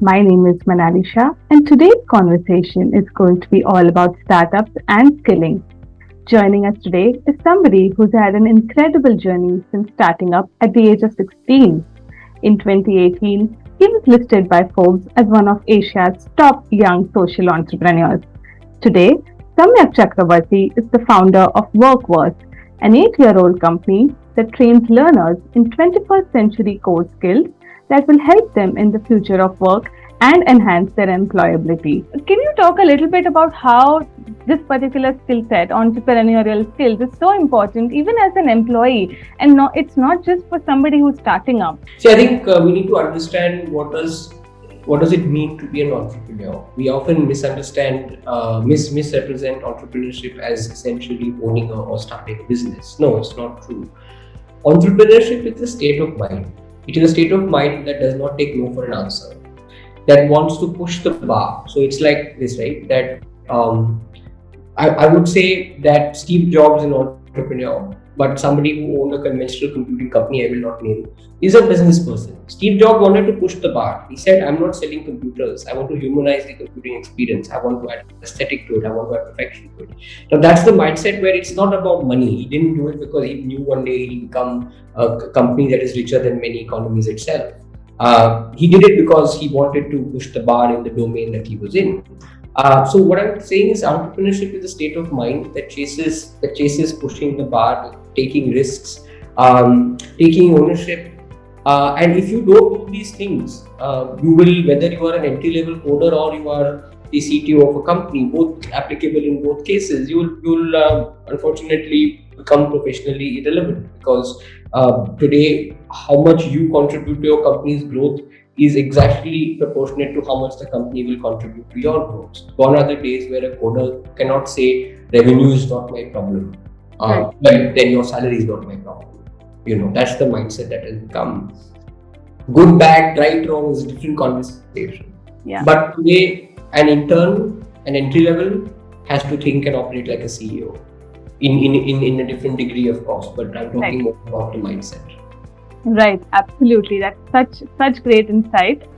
My name is Manalisha, and today's conversation is going to be all about startups and skilling. Joining us today is somebody who's had an incredible journey since starting up at the age of 16. In 2018, he was listed by Forbes as one of Asia's top young social entrepreneurs. Today, Samyak Chakrabarty is the founder of Workverse, an 8-year-old company that trains learners in 21st century core skills that will help them in the future of work and enhance their employability. Can you talk a little bit about how this particular skill set, entrepreneurial skills, is so important even as an employee, and it's not just for somebody who's starting up? See, I think we need to understand what does it mean to be an entrepreneur. We often misrepresent entrepreneurship as essentially owning or starting a business. No, it's not true. Entrepreneurship is a state of mind. It is a state of mind that does not take no for an answer, that wants to push the bar. So it's like this, right? That I would say that Steve Jobs is an entrepreneur, but somebody who owned a conventional computing company, I will not name, is a business person. Steve Jobs wanted to push the bar. He said, I'm not selling computers. I want to humanize the computing experience. I want to add aesthetic to it. I want to add perfection to it. Now that's the mindset where it's not about money. He didn't do it because he knew one day he'll become a company that is richer than many economies itself. He did it because he wanted to push the bar in the domain that he was in. So what I'm saying is entrepreneurship is a state of mind that chases pushing the bar, taking risks, taking ownership. And if you don't do these things, you will, whether you are an entry-level coder or you are the CTO of a company, both applicable in both cases, you'll unfortunately become professionally irrelevant, because today how much you contribute to your company's growth is exactly proportionate to how much the company will contribute to your growth. Gone are the days where a coder cannot say revenue is not my problem, Right. but then your salary is not my problem. That's the mindset that has become. Good, bad, right, wrong is a different conversation. Yeah. But today, an intern, an entry level, has to think and operate like a CEO. In a different degree, of course, but I'm talking more about the mindset. Right, absolutely. That's such great insight.